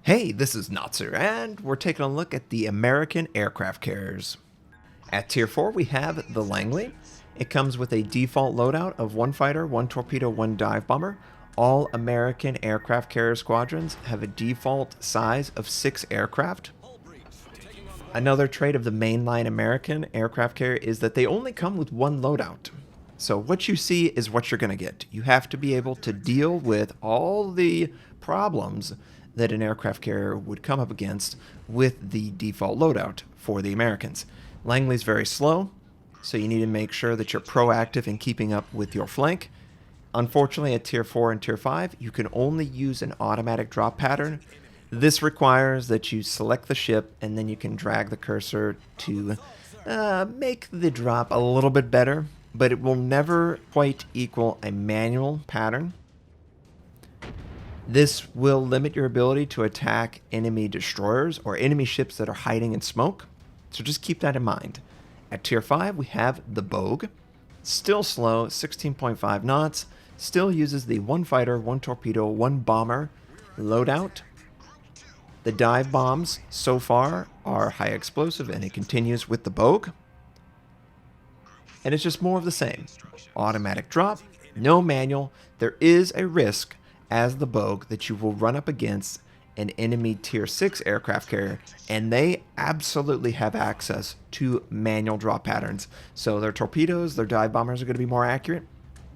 Hey, this is Notser, and we're taking a look at the American aircraft carriers. At Tier 4, we have the Langley. It comes with a default loadout of 1 fighter, 1 torpedo, 1 dive bomber. All American aircraft carrier squadrons have a default size of 6 aircraft. Another trait of the mainline American aircraft carrier is that they only come with 1 loadout. So what you see is what you're going to get. You have to be able to deal with all the problems that an aircraft carrier would come up against with the default loadout for the Americans. Langley's very slow, so you need to make sure that you're proactive in keeping up with your flank. Unfortunately, at Tier 4 and Tier 5, you can only use an automatic drop pattern. This requires that you select the ship, and then you can drag the cursor to make the drop a little bit better, but it will never quite equal a manual pattern. This will limit your ability to attack enemy destroyers or enemy ships that are hiding in smoke, so just keep that in mind. At Tier 5, we have the Bogue. Still slow, 16.5 knots, still uses the 1 fighter, 1 torpedo, 1 bomber loadout. The dive bombs so far are high explosive, and it continues with the Bogue. And it's just more of the same. Automatic drop, no manual. There is a risk as the Bogue that you will run up against an enemy Tier 6 aircraft carrier, and they absolutely have access to manual drop patterns. So their torpedoes, their dive bombers are going to be more accurate.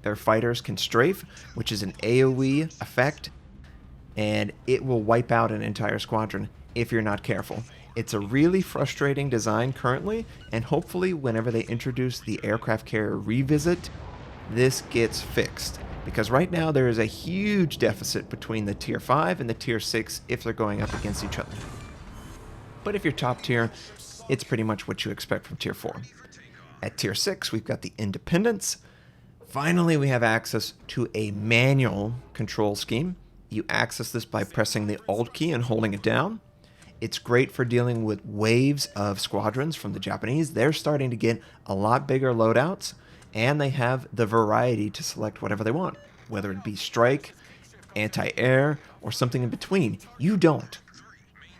Their fighters can strafe, which is an AoE effect, and it will wipe out an entire squadron if you're not careful. It's a really frustrating design currently, and hopefully whenever they introduce the aircraft carrier revisit, this gets fixed. Because right now there is a huge deficit between the Tier 5 and the Tier 6 if they're going up against each other. But if you're top tier, it's pretty much what you expect from Tier 4. At Tier 6, we've got the Independence. Finally, we have access to a manual control scheme. You access this by pressing the Alt key and holding it down. It's great for dealing with waves of squadrons from the Japanese. They're starting to get a lot bigger loadouts, and they have the variety to select whatever they want, whether it be strike, anti-air, or something in between. You don't.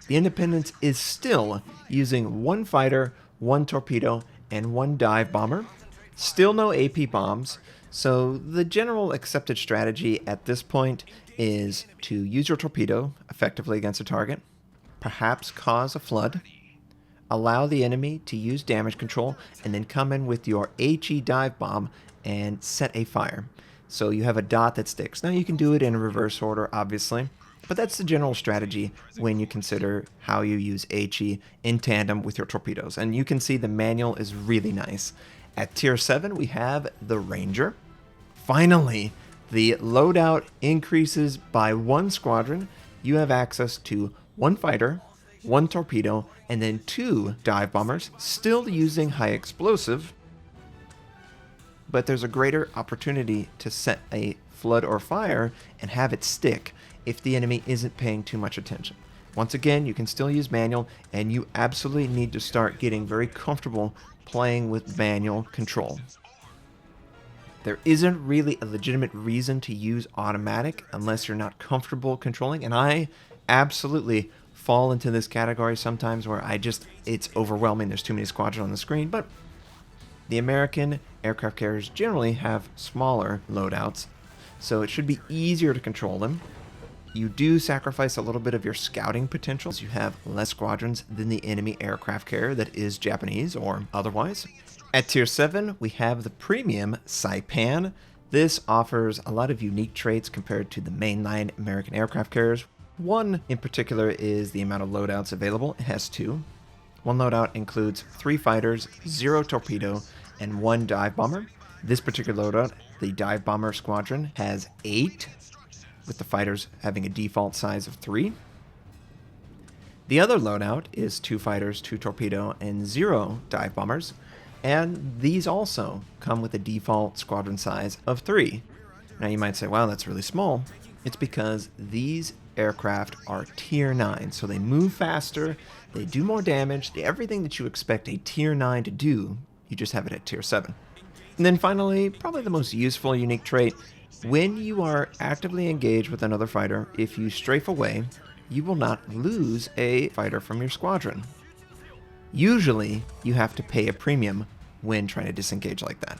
The Independence is still using 1 fighter, 1 torpedo, and 1 dive bomber. Still no AP bombs, so the general accepted strategy at this point is to use your torpedo effectively against a target, perhaps cause a flood, allow the enemy to use damage control, and then come in with your HE dive bomb and set a fire. So you have a dot that sticks. Now you can do it in reverse order, obviously, but that's the general strategy when you consider how you use HE in tandem with your torpedoes. And you can see the manual is really nice. At Tier 7, we have the Ranger. Finally, the loadout increases by 1 squadron. You have access to 1 fighter, 1 torpedo, and then 2 dive bombers, still using high explosive, but there's a greater opportunity to set a flood or fire and have it stick if the enemy isn't paying too much attention. Once again, you can still use manual, and you absolutely need to start getting very comfortable playing with manual control. There isn't really a legitimate reason to use automatic unless you're not comfortable controlling, and I absolutely fall into this category sometimes where it's overwhelming. There's too many squadrons on the screen, but the American aircraft carriers generally have smaller loadouts, so it should be easier to control them. You do sacrifice a little bit of your scouting potentials. You have less squadrons than the enemy aircraft carrier that is Japanese or otherwise. At Tier 7, we have the premium Saipan. This offers a lot of unique traits compared to the mainline American aircraft carriers. One in particular is the amount of loadouts available. It has 2. One loadout includes 3 fighters, 0 torpedo, and 1 dive bomber. This particular loadout, the dive bomber squadron, has 8, with the fighters having a default size of 3. The other loadout is 2 fighters, 2 torpedo, and 0 dive bombers, and these also come with a default squadron size of 3. Now you might say, wow, that's really small. It's because these aircraft are Tier 9, so they move faster, they do more damage, everything that you expect a Tier 9 to do, you just have it at Tier 7. And then finally, probably the most useful unique trait, when you are actively engaged with another fighter, if you strafe away, you will not lose a fighter from your squadron. Usually, you have to pay a premium when trying to disengage like that.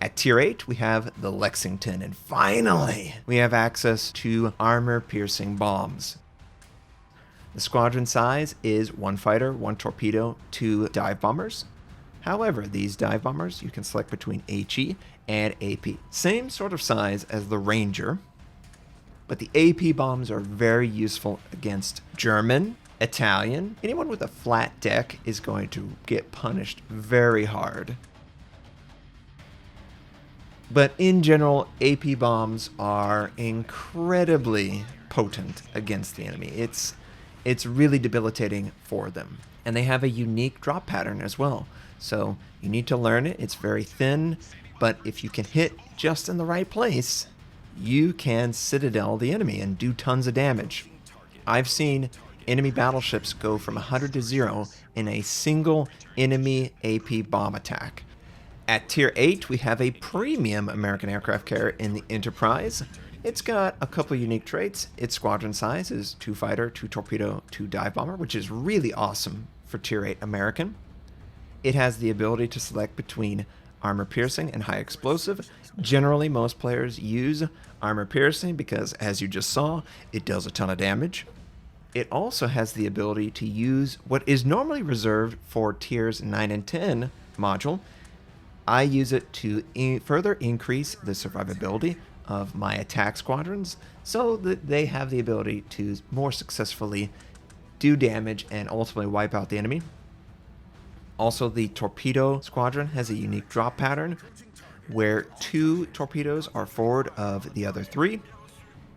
At tier 8, we have the Lexington, and finally, we have access to armor-piercing bombs. The squadron size is 1 fighter, 1 torpedo, 2 dive bombers. However, these dive bombers, you can select between HE and AP. Same sort of size as the Ranger, but the AP bombs are very useful against German, Italian. Anyone with a flat deck is going to get punished very hard. But in general, AP bombs are incredibly potent against the enemy. It's really debilitating for them. And they have a unique drop pattern as well. So you need to learn it. It's very thin, but if you can hit just in the right place, you can citadel the enemy and do tons of damage. I've seen enemy battleships go from 100 to 0 in a single enemy AP bomb attack. At tier 8, we have a premium American aircraft carrier in the Enterprise. It's got a couple unique traits. Its squadron size is 2 fighter, 2 torpedo, 2 dive bomber, which is really awesome for tier 8 American. It has the ability to select between armor piercing and high explosive. Generally, most players use armor piercing because, as you just saw, it does a ton of damage. It also has the ability to use what is normally reserved for tiers 9 and 10 module. I use it to further increase the survivability of my attack squadrons so that they have the ability to more successfully do damage and ultimately wipe out the enemy. Also, the torpedo squadron has a unique drop pattern where 2 torpedoes are forward of the other 3.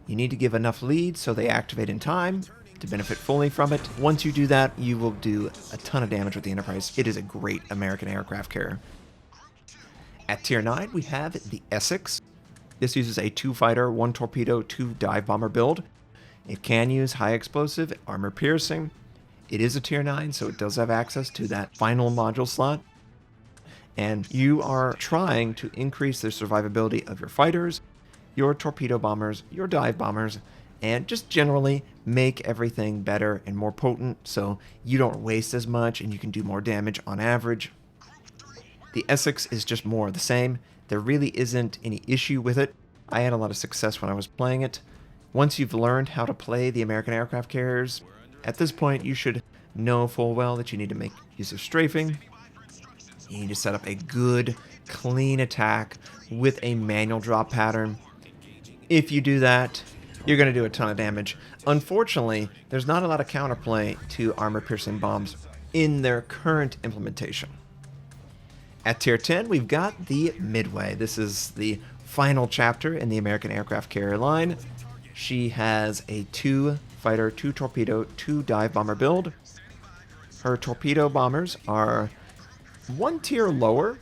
You need to give enough lead so they activate in time to benefit fully from it. Once you do that, you will do a ton of damage with the Enterprise. It is a great American aircraft carrier. At tier 9, we have the Essex. This uses a 2 fighter, 1 torpedo, 2 dive bomber build. It can use high explosive, armor piercing. It is a tier 9, so it does have access to that final module slot. And you are trying to increase the survivability of your fighters, your torpedo bombers, your dive bombers, and just generally make everything better and more potent so you don't waste as much and you can do more damage on average. The Essex is just more of the same. There really isn't any issue with it. I had a lot of success when I was playing it. Once you've learned how to play the American aircraft carriers, at this point you should know full well that you need to make use of strafing. You need to set up a good, clean attack with a manual drop pattern. If you do that, you're going to do a ton of damage. Unfortunately, there's not a lot of counterplay to armor-piercing bombs in their current implementation. At tier 10, we've got the Midway. This is the final chapter in the American aircraft carrier line. She has a 2 fighter, 2 torpedo, 2 dive bomber build. Her torpedo bombers are 1 tier lower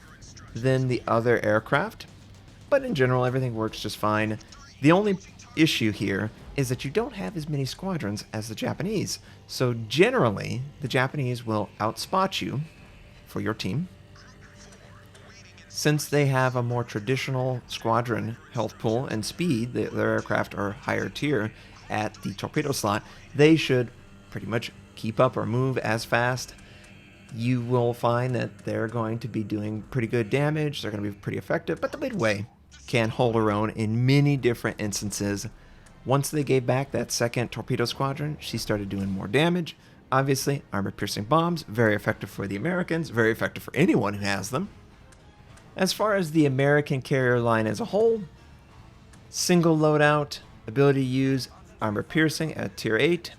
than the other aircraft, but in general, everything works just fine. The only issue here is that you don't have as many squadrons as the Japanese. So generally, the Japanese will outspot you for your team. Since they have a more traditional squadron health pool and speed, their aircraft are higher tier at the torpedo slot, they should pretty much keep up or move as fast. You will find that they're going to be doing pretty good damage, they're going to be pretty effective, but the Midway can hold her own in many different instances. Once they gave back that second torpedo squadron, she started doing more damage. Obviously, armor-piercing bombs, very effective for the Americans, very effective for anyone who has them. As far as the American carrier line as a whole, single loadout, ability to use armor piercing at tier 8,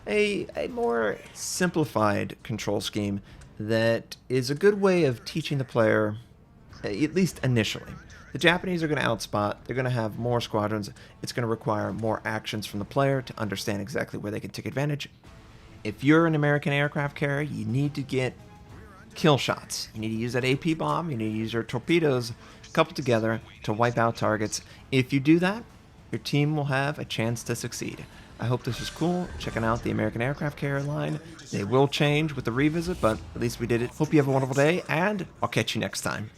a more simplified control scheme that is a good way of teaching the player, at least initially. The Japanese are going to outspot, they're going to have more squadrons, it's going to require more actions from the player to understand exactly where they can take advantage. If you're an American aircraft carrier, you need to get kill shots. You need to use that AP bomb, you need to use your torpedoes coupled together to wipe out targets. If you do that, your team will have a chance to succeed. I hope this was cool, checking out the American aircraft carrier line. They will change with the revisit, but at least we did it. Hope you have a wonderful day, and I'll catch you next time.